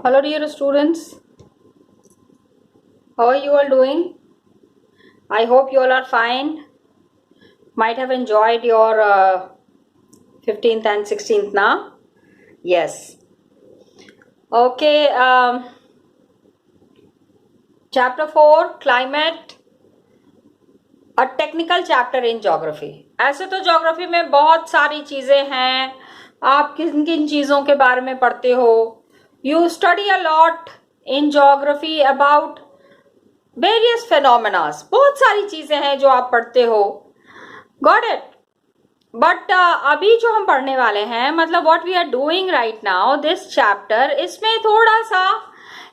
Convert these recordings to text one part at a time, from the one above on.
Hello, dear students. How are you all doing? I hope you all are fine. Might have enjoyed your 15th and 16th now. Yes. Okay. Chapter 4 Climate, a technical chapter in geography. ऐसे तो geography में बहुत सारी चीजें हैं. आप किन किन चीजों के बारे में पढ़ते हो? You study a lot in geography about various phenomenas. बहुत सारी चीजें हैं जो आप पढ़ते हो. Got it. बट अभी जो हम पढ़ने वाले हैं, मतलब what we are doing right now, this chapter, इसमें थोड़ा सा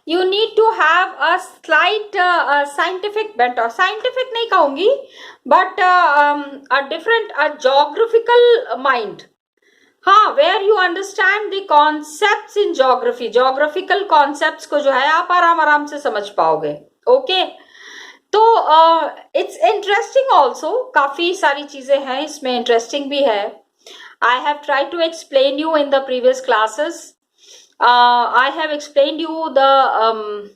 you need to have a slight scientific bent, और साइंटिफिक नहीं कहूंगी, but a different, a geographical mind. हाँ, where you understand the concepts in geography. Geographical concepts को जो है आप आराम आराम से समझ पाओगे. ओके. तो इट्स इंटरेस्टिंग ऑल्सो. काफी सारी चीजें हैं इसमें, इंटरेस्टिंग भी है. I have try to explain you in the previous classes. I have explain you the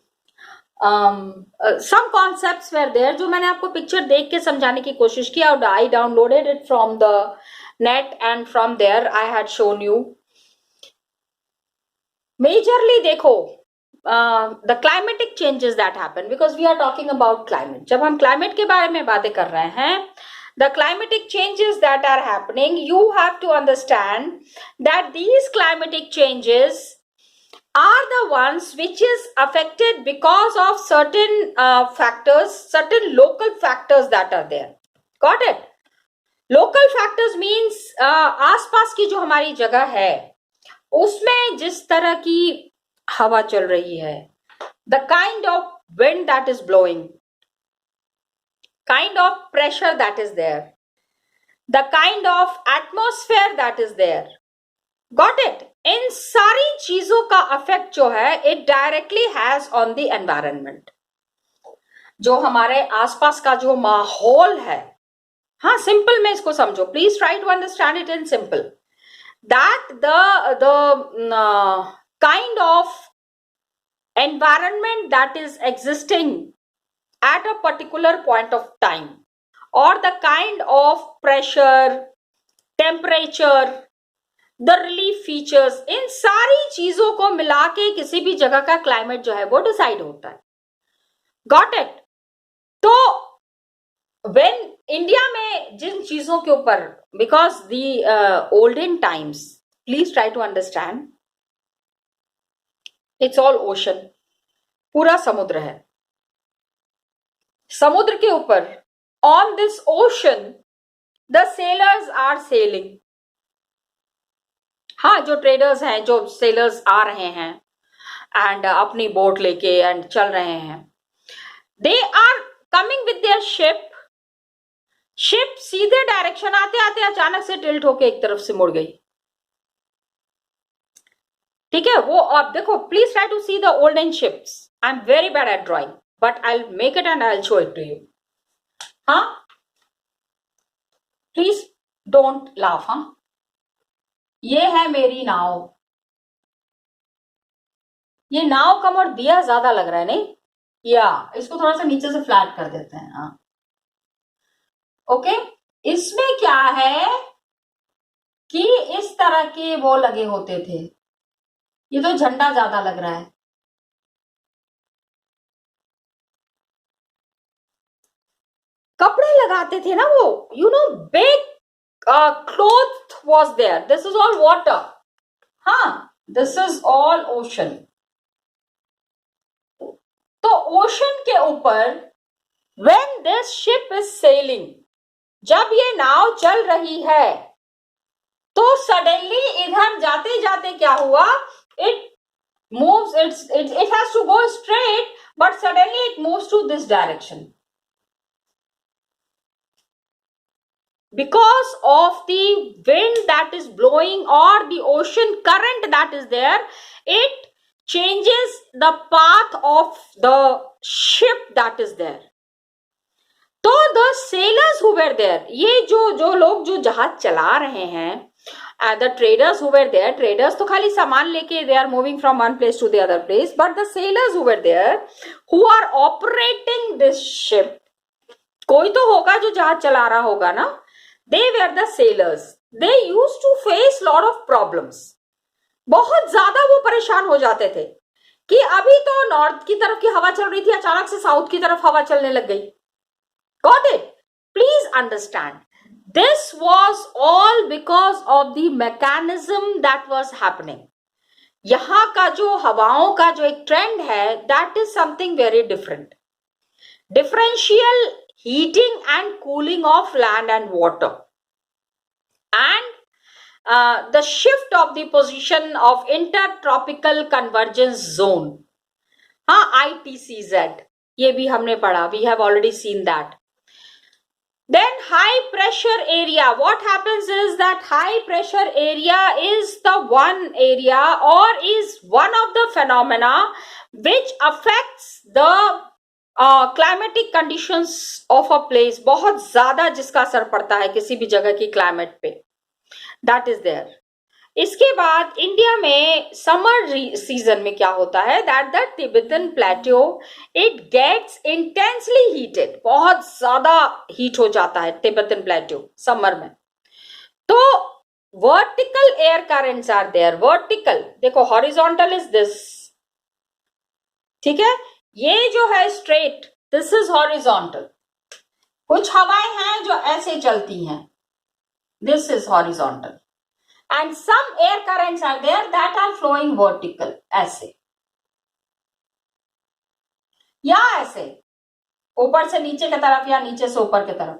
some concepts were there जो मैंने आपको पिक्चर देख के समझाने की कोशिश की, और I downloaded it from the net and from there I had shown you. Majorly देखो, the climatic changes that happen, because we are talking about climate. जब हम climate के बारे में बातें कर रहे हैं, the climatic changes that are happening, you have to understand that these climatic changes are the ones which is affected because of certain factors, certain local factors that are there. Got it? Local factors means आसपास की जो हमारी जगह है उसमें जिस तरह की हवा चल रही है, the kind of wind that is blowing, kind of pressure that is there, the kind of atmosphere that is there. Got it? इन सारी चीजों का अफेक्ट जो है, it directly has on the environment. जो हमारे आसपास का जो माहौल है, हाँ, सिंपल में इसको समझो. Please try to understand it in simple. that the kind of environment that is existing at a particular point of time, or the kind of pressure, temperature, the relief features, इन सारी चीजों को मिला के किसी भी जगह का क्लाइमेट जो है वो डिसाइड होता है. Got it? तो when इंडिया में जिन चीजों के ऊपर, because the olden times, please try to understand, it's all ocean, पूरा समुद्र है. समुद्र के ऊपर, on this ocean, the sailors are sailing. हाँ, जो ट्रेडर्स हैं, जो सेलर्स आ रहे हैं एंड अपनी बोट लेके एंड चल रहे हैं, they are coming with their ship. Ship सीधे डायरेक्शन आते आते अचानक से टिल्ट होके एक तरफ से मुड़ गई. ठीक है, वो आप देखो. Please try to see the olden ships. I am very bad at drawing, but I will make it and I will show it to you. हाँ, प्लीज डोंट लाफ. हाँ, ये है मेरी नाव. ये नाव कम और दिया ज्यादा लग रहा है, नहीं? या इसको थोड़ा सा नीचे से फ्लैट कर देते हैं. हाँ, ओके. इसमें क्या है कि इस तरह के वो लगे होते थे. ये तो झंडा ज्यादा लग रहा है. कपड़े लगाते थे ना वो, you know, big cloth was there. This is all water. हाँ, दिस इज ऑल ओशन. तो ओशन के ऊपर when this ship is sailing, जब ये नाव चल रही है, तो सडनली इधर जाते जाते क्या हुआ, it moves, it has to go straight, but suddenly it moves to this direction because of the wind that is blowing or the ocean current that is there. It changes the path of the ship that is there. तो the sailors who were there, ये जो लोग जो जहाज चला रहे हैं, The traders who were there, traders तो खाली सामान लेके they are moving from one place to the other place, but the sailors who were there, who are operating this ship, कोई तो होगा जो जहाज चला रहा होगा ना, they were the sailors. They used to face lot of problems. बहुत ज्यादा वो परेशान हो जाते थे कि अभी तो नॉर्थ की तरफ की हवा चल रही थी, अचानक से साउथ की तरफ हवा चलने लग गई. Got it? Please understand. This was all because of the mechanism that was happening. यहाँ का जो हवाओं का जो एक ट्रेंड है, that is something very different. Differential heating and cooling of land and water. And the shift of the position of intertropical convergence zone. हाँ, ITCZ. ये भी हमने पढ़ा. We have already seen that. Then high pressure area. What happens is that high pressure area is the one area or is one of the phenomena which affects the climatic conditions of a place. बहुत ज्यादा जिसका असर पड़ता है किसी भी जगह की क्लाइमेट पे. That is there. इसके बाद इंडिया में समर सीजन में क्या होता है, that the Tibetan plateau it gets intensely heated. बहुत ज्यादा हीट हो जाता है तिब्बतन प्लेट्यू समर में. तो vertical air currents are there. Vertical देखो, हॉरिजॉन्टल इज दिस, ठीक है. ये जो है स्ट्रेट, दिस इज हॉरिजॉन्टल. कुछ हवाएं हैं जो ऐसे चलती हैं, this is horizontal. And some air currents are there that are flowing vertical, ऐसे या ऐसे, ऊपर से नीचे की तरफ या नीचे से ऊपर की तरफ.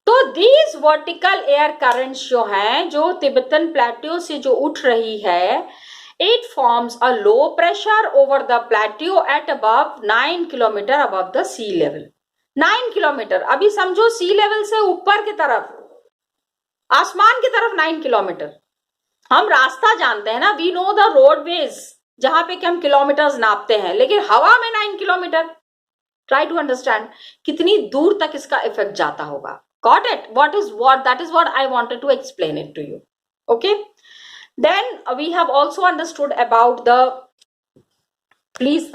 तो these vertical air currents जो हैं, जो तिब्बतन प्लेट्यू से जो उठ रही है, it forms a low pressure over the plateau at above 9 kilometer above the sea level. 9 kilometre. अभी समझो सी लेवल से ऊपर की तरफ, आसमान की तरफ 9 किलोमीटर. हम रास्ता जानते हैं ना, वी नो द रोडवेज, जहां पे कि हम किलोमीटर्स नापते हैं, लेकिन हवा में 9 किलोमीटर. ट्राई टू अंडरस्टैंड कितनी दूर तक इसका इफेक्ट जाता होगा. Got it? That is what I wanted to explain it to you. Okay, then we have also understood about the, please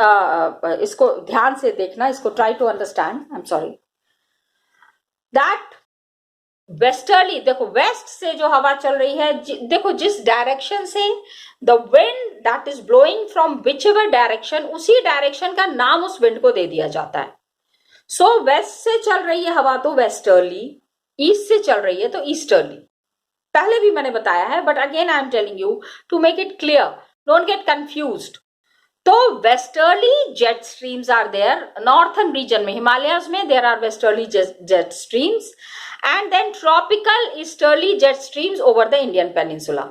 इसको ध्यान से देखना, इसको try to understand. I am sorry. That westerly, देखो वेस्ट से जो हवा चल रही है, देखो जिस डायरेक्शन से the wind that is blowing from which ever direction, उसी डायरेक्शन का नाम उस विंड को दे दिया जाता है. सो वेस्ट से चल रही है हवा तो वेस्टर्ली, ईस्ट से चल रही है तो ईस्टर्ली. पहले भी मैंने बताया है, but again I am telling you to make it clear, don't get confused. तो westerly jet streams are there. Northern region में, हिमालयस में there are westerly jet streams, and then tropical easterly jet streams over the Indian peninsula.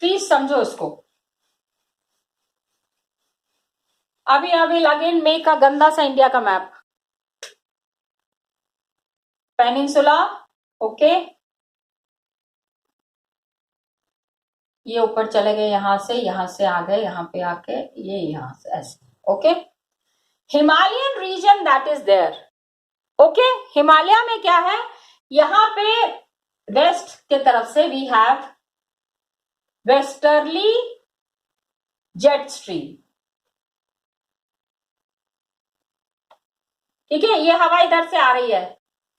Please समझो इसको. अभी again make का गंदा सा India का मैप. पेनिनसुला, ओके, ये ऊपर चले गए, यहां से आ गए, यहां पे आके ये यहां से ऐसे. Okay, Himalayan region that is there. Okay, Himalaya में क्या है, यहां पे वेस्ट के तरफ से we have westerly jet stream. ठीक है, ये हवा इधर से आ रही है.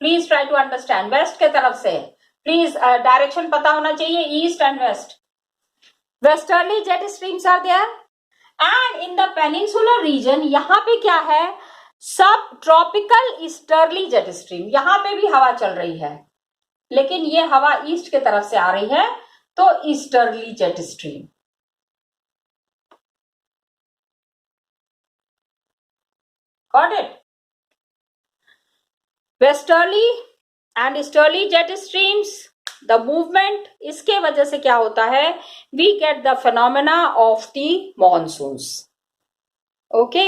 Please try to understand. West के तरफ से, प्लीज डायरेक्शन पता होना चाहिए, east and west. Westerly jet streams are there. And in the peninsular region, यहां पे क्या है, सब ट्रॉपिकल ईस्टर्ली जेट स्ट्रीम. यहां पे भी हवा चल रही है, लेकिन ये हवा ईस्ट के तरफ से आ रही है, तो easterly jet stream. Got it? Westerly and easterly jet streams, the movement, इसके वजह से क्या होता है, we get the phenomena of the monsoons. Okay,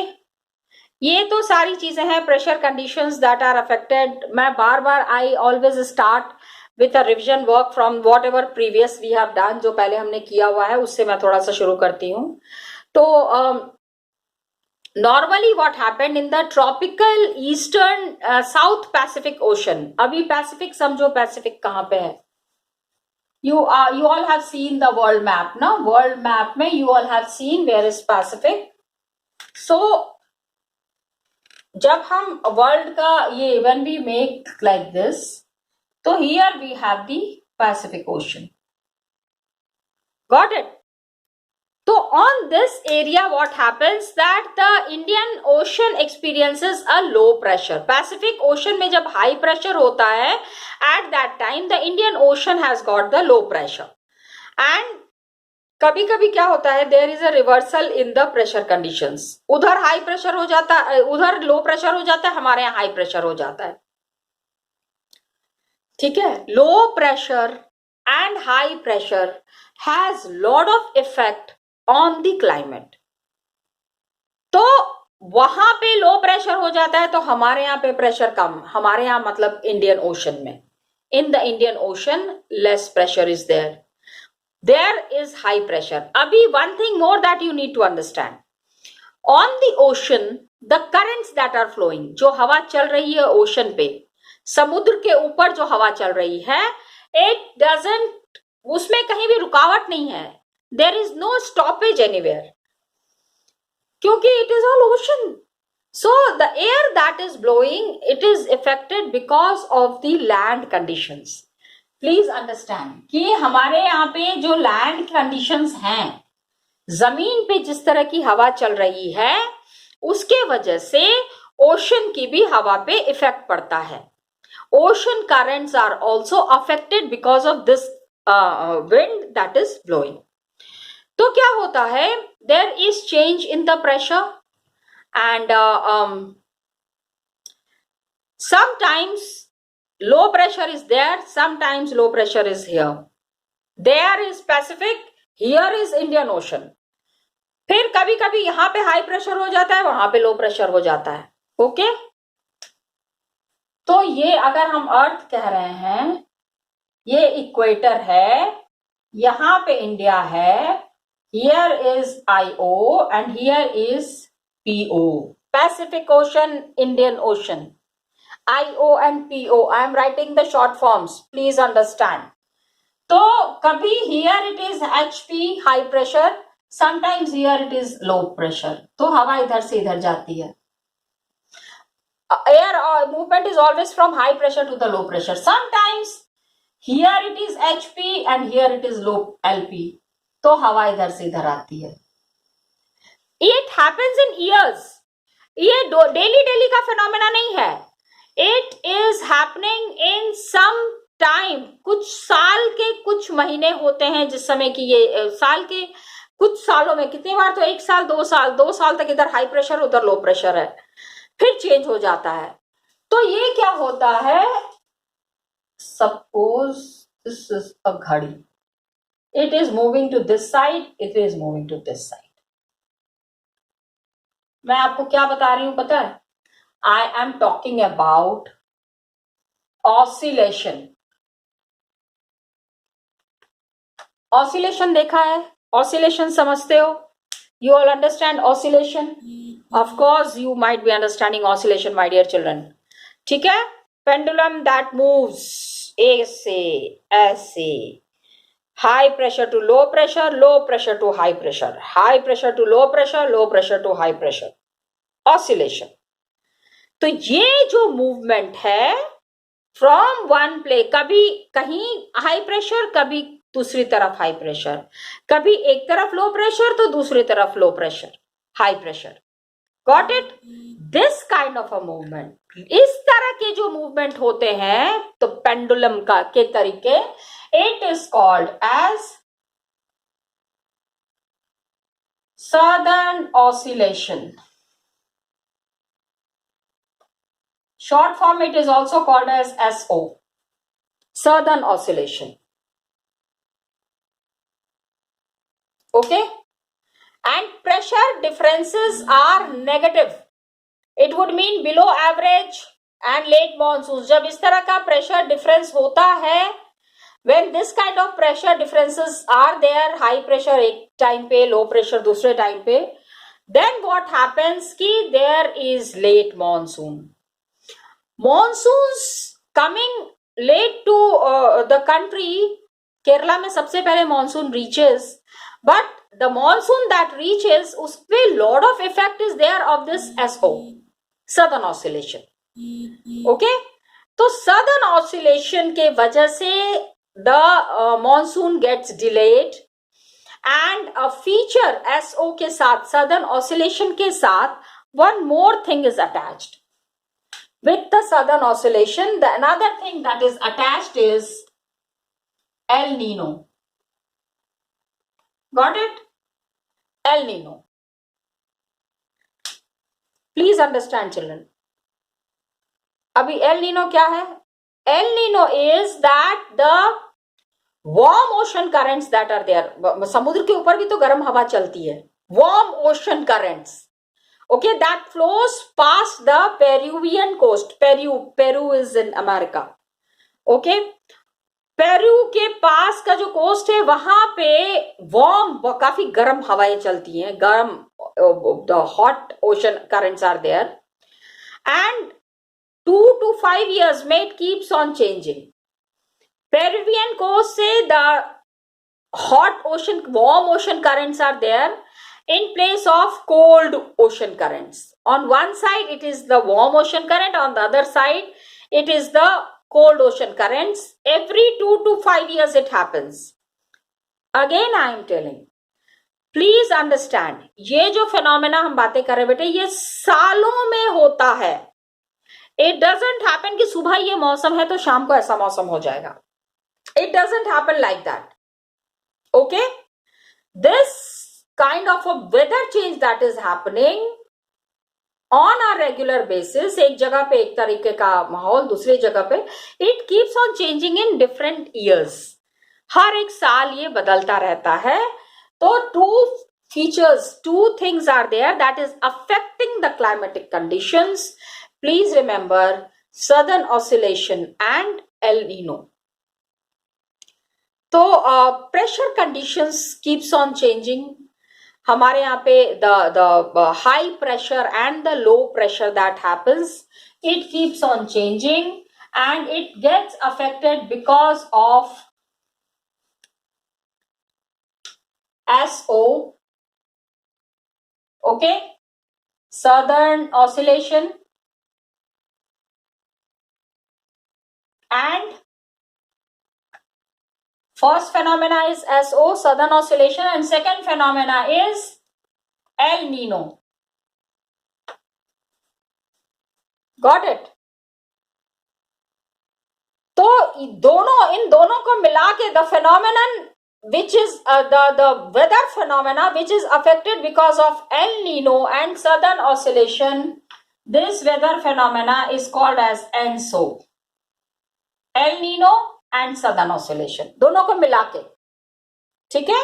ये तो सारी चीजें हैं, pressure conditions that are affected. मैं बार बार I always start with a revision work from whatever previous we have done, जो पहले हमने किया हुआ है उससे मैं थोड़ा सा शुरू करती हूँ. तो normally what happened in the tropical eastern south Pacific ocean, अभी पैसिफिक समझो, पैसिफिक कहाँ पे है? you all have seen the world map ना, world map में you all have seen where is Pacific. so जब हम वर्ल्ड का ये when we make like this, तो here we have the Pacific Ocean. Got it? So on this area what happens that the Indian Ocean experiences a low pressure. Pacific Ocean में जब high pressure होता है, at that time the Indian Ocean has got the low pressure. And कभी कभी क्या होता है, there is a reversal in the pressure conditions. उधर high pressure हो जाता है, उधर low pressure हो जाता है, हमारे यहाँ high pressure हो जाता है. ठीक है? Low pressure and high pressure has lot of effect on the climate. तो वहां पे लो प्रेशर हो जाता है तो हमारे यहाँ पे प्रेशर कम, हमारे यहाँ मतलब इंडियन ओशन में, in the Indian Ocean less pressure is there, there is high pressure. अभी one thing more that you need to understand, on the ocean the currents that are flowing, जो हवा चल रही है ओशन पे, समुद्र के ऊपर जो हवा चल रही है, इट डजंट, उसमें कहीं भी रुकावट नहीं है, there is no stoppage anywhere, क्योंकि it is all ocean. So the air that is blowing, it is affected because of the land conditions. Please understand कि हमारे यहाँ पे जो land conditions हैं, जमीन पे जिस तरह की हवा चल रही है, उसके वजह से ओशन की भी हवा पे इफेक्ट पड़ता है. Ocean currents are also affected because of this wind that is blowing. तो क्या होता है, there is change in the pressure and sometimes low pressure is there, sometimes low pressure is here. There is Pacific, here is Indian Ocean. फिर कभी कभी यहाँ पे high pressure हो जाता है, वहां पे लो प्रेशर हो जाता है. ओके, तो ये अगर हम अर्थ कह रहे हैं, ये इक्वेटर है, यहाँ पे इंडिया है, here is IO and here is PO, Pacific Ocean, Indian Ocean. IO and PO, I am writing the short forms, please understand. तो कभी here it is HP high pressure, sometimes here it is low pressure. तो हवा इधर से इधर जाती है. Air movement is always from high pressure to the low pressure. Sometimes here it is HP and here it is low LP. तो हवा इधर से इधर आती है. It happens in years. ये डेली का फिनोमेना नहीं है. It is happening in some time. कुछ साल के कुछ महीने होते हैं जिस समय की ये साल के कुछ सालों में, कितनी बार तो 1 साल 2 साल तक इधर हाई प्रेशर उधर लो प्रेशर है, फिर चेंज हो जाता है. तो ये क्या होता है, सपोज दिस इज अ घड़ी, it is moving to this side, it is moving to this side. मैं आपको क्या बता रही हूं पता है, I am talking about oscillation. Oscillation देखा है, oscillation समझते हो, you all understand oscillation? Of course you might be understanding oscillation, my dear children. ठीक है, pendulum that moves ऐसे ऐसे, high pressure to low pressure, low pressure to high pressure, high pressure to low pressure, low pressure to high pressure, oscillation. तो ये जो movement है from one play, कभी कहीं हाई प्रेशर, कभी दूसरी तरफ हाई प्रेशर, कभी एक तरफ लो प्रेशर तो दूसरी तरफ low pressure high pressure. Got it? This kind of a movement, इस तरह के जो मूवमेंट होते हैं तो पेंडुलम का के तरीके, it is called as southern oscillation. Short form it is also called as SO, southern oscillation. Okay, and pressure differences are negative. It would mean below average and late monsoons. जब इस तरह का pressure difference होता है, when this kind of pressure differences are there, high pressure एक time पे, low pressure दूसरे time पे, Then what happens ki there is late monsoon. Monsoons coming late to the country. Kerala में सबसे पहले monsoon reaches, but the monsoon that reaches उसपे lot of effect is there of this SO, southern oscillation. Okay, तो southern oscillation के वजह से the monsoon gets delayed, and a feature SO के साथ, southern oscillation के साथ, one more thing is attached. With the southern oscillation, the another thing that is attached is El Nino. Got it? El Nino. Please understand, children. अभी El Nino क्या है? El Nino is that the warm ocean currents that are there. समुद्र के ऊपर भी तो गर्म हवा चलती है. Warm ocean currents. Okay, that flows past the Peruvian coast. Peru is in America. Okay, Peru के पास का जो कोस्ट है वहां पे वार्म, काफी गर्म हवाएं चलती हैं, गर्म, the hot ocean currents are there, and 2 to 5 years में it keeps on changing. Peruvian coast से the hot ocean, warm ocean currents are there in place of cold ocean currents. On one side it is the warm ocean current, on the other side it is the cold ocean currents. Every 2 to 5 years it happens. Again I am telling, please understand, ये जो phenomena हम बातें कर रहे हैं बेटे, ये सालों में होता है. It doesn't happen कि सुबह ये मौसम है तो शाम को ऐसा मौसम हो जाएगा. It doesn't happen like that. Okay, this kind of a weather change that is happening on a regular basis, एक जगह पे एक तरीके का माहौल, दूसरी जगह पे, it keeps on changing in different years. हर एक साल ये बदलता रहता है. तो two things are there that is affecting the climatic conditions. Please remember southern oscillation and El Nino. तो pressure conditions keeps on changing. हमारे यहाँ पे the high pressure and the low pressure that happens, it keeps on changing and it gets affected because of SO. Okay, southern oscillation, and first phenomena is SO, southern oscillation, and second phenomena is El Nino. Got it? तो इन दोनों को मिला के the phenomenon which is the weather phenomena which is affected because of El Nino and southern oscillation, this weather phenomena is called as ENSO. El Nino and southern oscillation, दोनों को मिला के, ठीक है?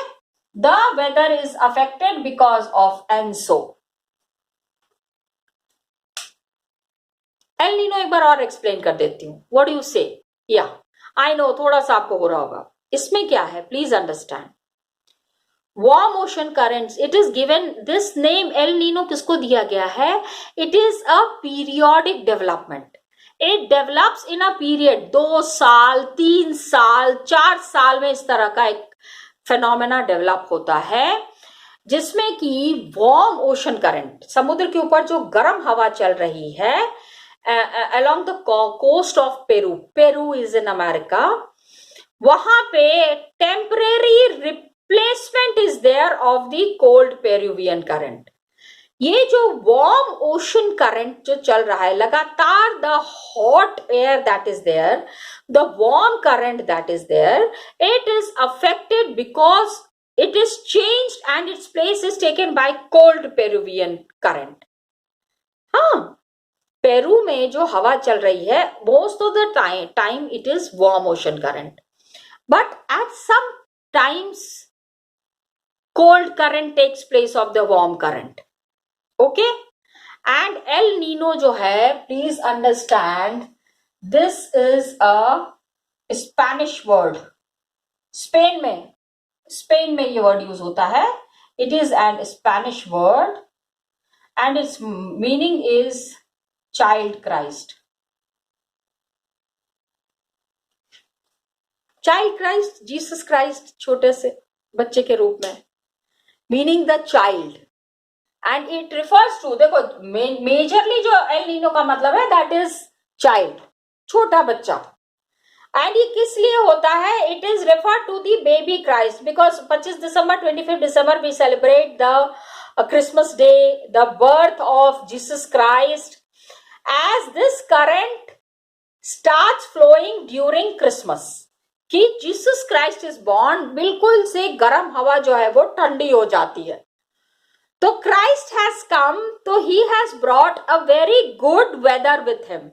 The weather is affected because of ENSO. El Nino एक बार और explain कर देती हूँ. What do you say? Yeah, I know थोड़ा सा आपको हो रहा होगा. इसमें क्या है? Please understand. Warm ocean currents, it is given this name El Nino. किसको दिया गया है? It is a periodic development. It develops in a period, 2 साल, 3 साल, 4 साल में इस तरह का एक फिनोमेना डेवलप होता है जिसमें कि वार्म ओशन करंट, समुद्र के ऊपर जो गर्म हवा चल रही है along the coast of Peru is in America, वहां पे temporary replacement is there of the cold Peruvian current. ये जो वार्म ओशन करंट जो चल रहा है लगातार, the hot air that is there, the warm current that is there, it is affected because it is changed and its place is taken by cold Peruvian current. हाँ, Peru में जो हवा चल रही है most of the time it is warm ocean current, but at some times cold current takes place of the warm current. Okay, and El Nino जो है, please understand, this is a Spanish word. Spain में ये word use होता है. It is an Spanish word and its meaning is child Christ. Child Christ, Jesus Christ, छोटे से बच्चे के रूप में, meaning the child, and it refers to, देखो मेजरली जो एल नीनो का मतलब है दैट इज चाइल्ड, छोटा बच्चा। एंड ये किस लिए होता है? It is refer to the baby Christ, because 25 December 25 December we celebrate the Christmas day, the birth of Jesus Christ, as this current starts flowing during Christmas, कि Jesus Christ is born, बिल्कुल से गर्म हवा जो है वो ठंडी हो जाती है। तो क्राइस्ट हैज कम, तो he has brought a very good weather with him.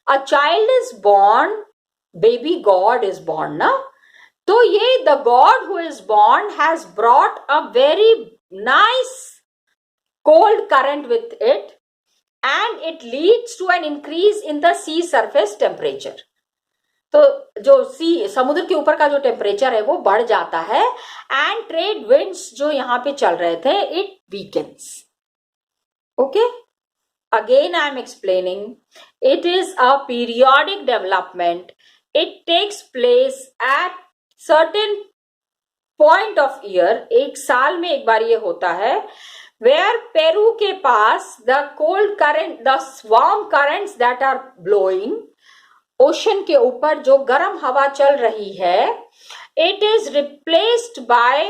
A child is born, baby God is born ना, तो ये the God who is born has brought a very nice cold current with it, and it leads to an increase in the sea surface temperature. तो जो समुद्र के ऊपर का जो टेम्परेचर है वो बढ़ जाता है, एंड ट्रेड विंड्स जो यहाँ पे चल रहे थे it weakens. Okay, again I am explaining, it is a periodic development, it takes place at certain point of year, एक साल में एक बार ये होता है, वेयर पेरू के पास the cold current, the warm currents that are blowing, ocean के ऊपर जो गर्म हवा चल रही है, it is replaced by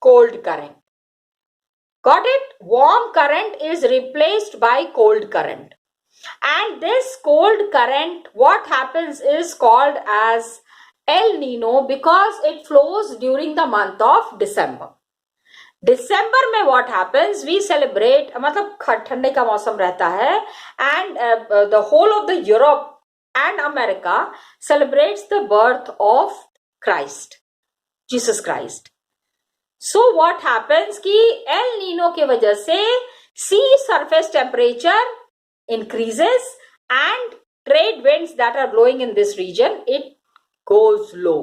cold current. Got it? Warm current is replaced by cold current, and this cold current, what happens is called as El Nino because it flows during the month of December. दिसंबर में what happens, we celebrate, मतलब ठंडे का मौसम रहता है, and the whole of the Europe and America celebrates the birth of Christ, Jesus Christ. So what happens कि El Nino के वजह से sea surface temperature increases and trade winds that are blowing in this region, it goes low,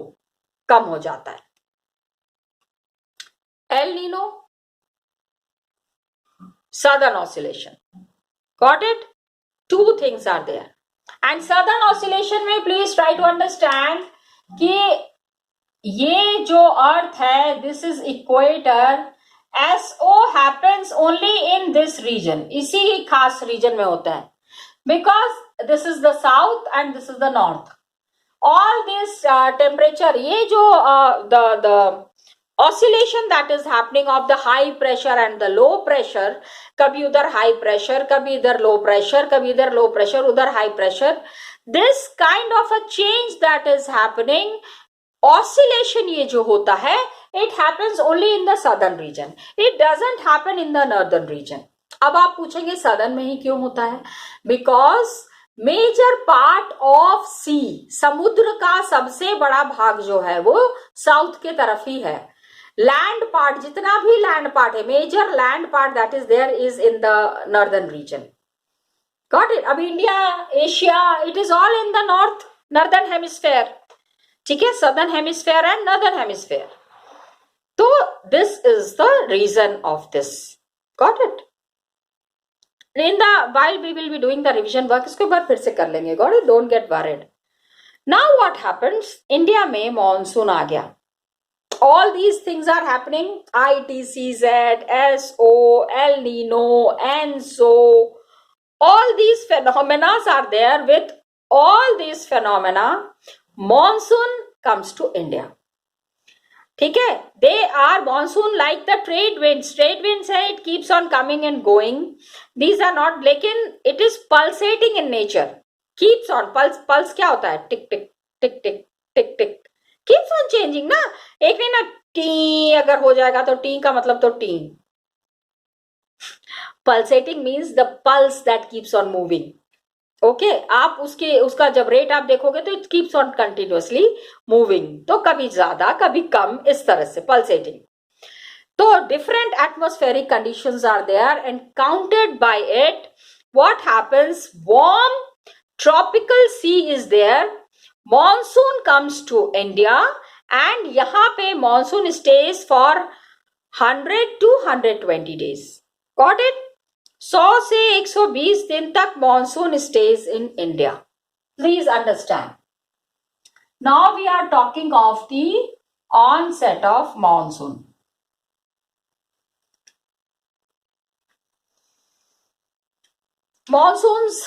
कम हो जाता है। El Nino, southern oscillation. Got it? Two things are there. And southern oscillation में please try to understand कि ये जो अर्थ है, this is equator, SO happens only in this region, इसी खास region में होता है, because this is the south and this is the north. All this temperature, ये जो the oscillation that is happening of the high pressure and the low pressure, कभी उधर high pressure, कभी इधर low pressure, कभी इधर low pressure, उधर high pressure, this kind of a change that is happening, oscillation ये जो होता है, it happens only in the southern region, it doesn't happen in the northern region. अब आप पूछेंगे southern में ही क्यों होता है? Because major part of sea, समुद्र का सबसे बड़ा भाग जो है वो साउथ के तरफ ही है। लैंड पार्ट, जितना भी लैंड पार्ट है, major land part that is there is in the northern region. Got it? अब India, Asia, it is all in the northern hemisphere, ठीक है, southern hemisphere and northern hemisphere. तो this is the region of this. Got it? In the while we will be doing the revision work, इसके बाद फिर से कर लेंगे। Got it? Don't get worried. Now what happens, India में monsoon आ गया, all these things are happening, ITCZ, SO, El Nino, ENSO, all these phenomena are there. With all these phenomena, monsoon comes to India. ठीक है, they are monsoon like the trade winds है, it keeps on coming and going. These are not, लेकिन it is pulsating in nature, keeps on pulse क्या होता है? टिक टिक टिक टिक टिक टिक, keeps on changing ना, एक नहीं ना, टी अगर हो जाएगा तो टी का मतलब तो T. pulsating means the pulse that keeps on moving. Okay, आप उसका जब रेट आप देखोगे तो it keeps on continuously moving, तो कभी ज्यादा कभी कम, इस तरह से पल्सेटिंग। तो different atmospheric conditions are there and counted by it what happens, warm tropical sea is there, monsoon comes to India and यहाँ पे monsoon stage for 100 to 120 days. Got it? 100 से 120 दिन तक monsoon stays in India. Please understand. Now we are talking of the onset of monsoon. Monsoons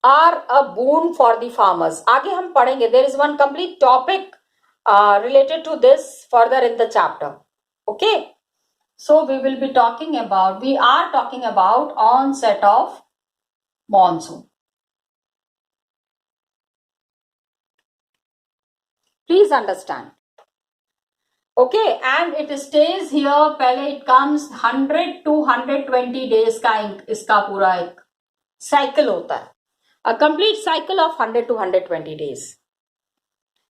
are a boon for the farmers. आगे हम पढ़ेंगे. There is one complete topic related to this further in the chapter. Okay. So we are talking about onset of monsoon. Please understand. Okay, and it stays here. पहले it comes 100 to 120 days का इसका पूरा एक cycle होता है. A complete cycle of 100 to 120 days.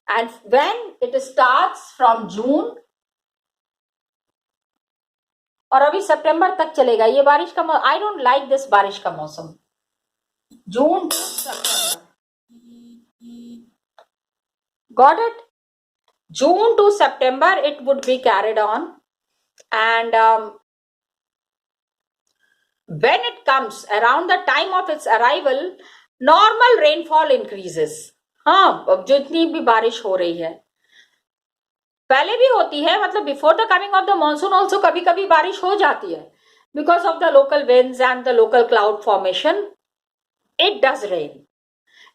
And when it starts from June, और अभी सितंबर तक चलेगा ये बारिश का मौसम. I don't like this बारिश का मौसम. June to September. Got it? June to September it would be carried on, and when it comes around the time of its arrival, normal rainfall increases. हाँ, अब जितनी भी बारिश हो रही है पहले भी होती है, मतलब before the coming of the monsoon also कभी कभी बारिश हो जाती है. Because of the local winds and the local cloud formation it does rain.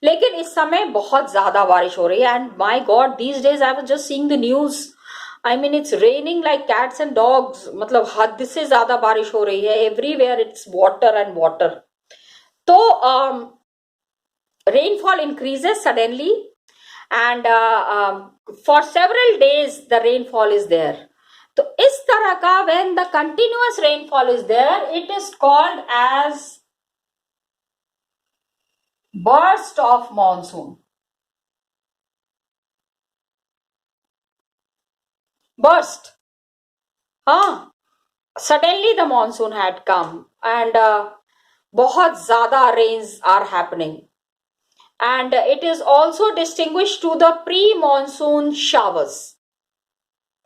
लेकिन इस समय बहुत ज्यादा बारिश हो रही है. And my God, these days I was just seeing the news. I mean it's raining like cats and dogs. मतलब हद से ज्यादा बारिश हो रही है. Everywhere it's water and water. तो rainfall increases suddenly and for several days the rainfall is there. तो इस तरह का when the continuous rainfall is there it is called as burst of monsoon. Burst. Suddenly the monsoon had come and बहुत ज़्यादा rains are happening. And it is also distinguished to the pre-monsoon showers.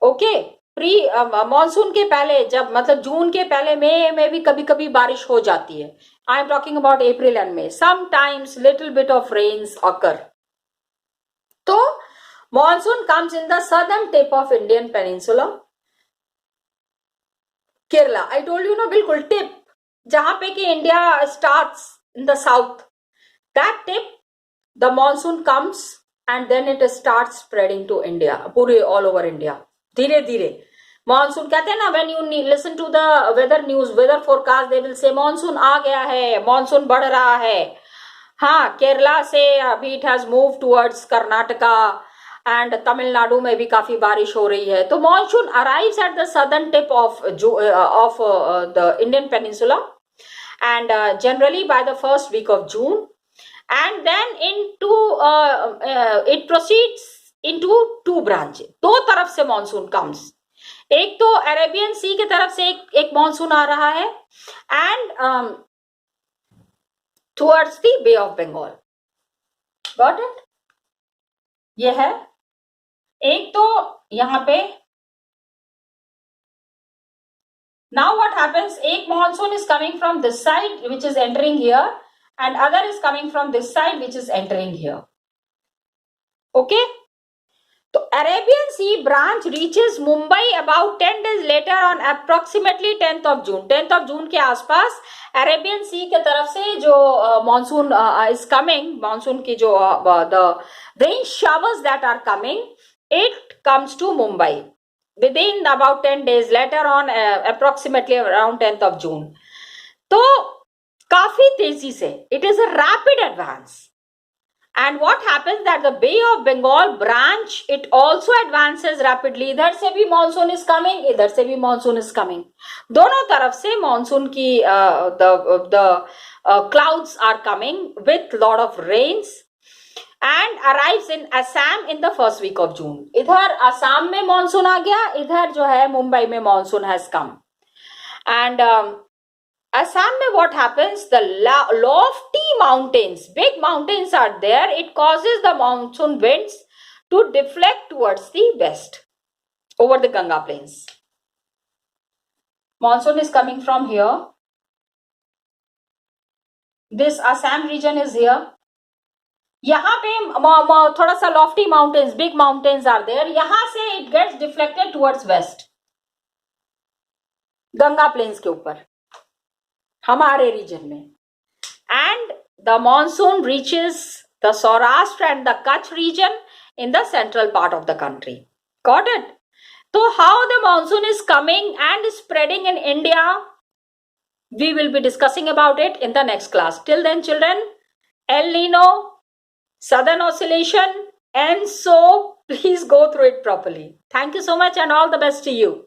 Okay. Monsoon के पहले, जब मतलब जून के पहले मई में भी कभी कभी बारिश हो जाती है. I am talking about April and May. Sometimes little bit of rains occur. तो monsoon comes in the southern tip of Indian peninsula. Kerala, I told you ना, बिल्कुल टिप, जहां पे कि India starts in the south. That tip the monsoon comes and then it start spreading to India, पूरे all over India. धीरे धीरे monsoon कहते हैं ना, when you listen to the weather news, weather forecast, they will say monsoon आ गया है, monsoon बढ़ रहा है. हाँ, केरला से अभी it has move towards Karnataka and Tamil Nadu में भी काफी बारिश हो रही है. तो monsoon arrives at the southern tip of the Indian peninsula and generally by the first week of June, and then it proceeds into two branches. दो तरफ से मानसून कम्स. एक तो अरेबियन सी की तरफ से एक मानसून आ रहा है and towards the Bay of Bengal. Got it? ये है एक तो यहां पे. नाउ व्हाट हैपेंस, एक monsoon is coming from this side which is entering here and other is coming from this side which is entering here. Okay. तो Arabian Sea branch reaches Mumbai about 10 days later on approximately 10th of June. 10th of June के आसपास Arabian सी के तरफ से जो monsoon is coming, monsoon की जो the rain showers that are coming, it comes to Mumbai within about 10 days later on approximately around 10th of June. तो काफी तेजी से, it is a rapid advance. And what happens that the Bay of Bengal branch, it also advances rapidly. इधर से भी monsoon is coming, इधर से भी मानसून is coming. दोनों तरफ से मानसून की the clouds are coming with lot of rains and arrives in Assam in the first week of June. इधर असम में मानसून आ गया, इधर जो है मुंबई में monsoon has come. And Assam में what happens, the lofty mountains, big mountains are there, it causes the monsoon winds to deflect towards the west over the Ganga plains. Monsoon is coming from here This Assam region is here. यहाँ पे थोड़ा सा lofty mountains, big mountains are there. यहाँ से it gets deflected towards west. Ganga plains के ऊपर हमारे reason में. And the monsoon reaches the Saurashtra and the Kutch region in the central part of the country. Got it? So how the monsoon is coming and spreading in India, we will be discussing about it in the next class. Till then, children, El Nino, Southern Oscillation, and so please go through it properly. Thank you so much and all the best to you.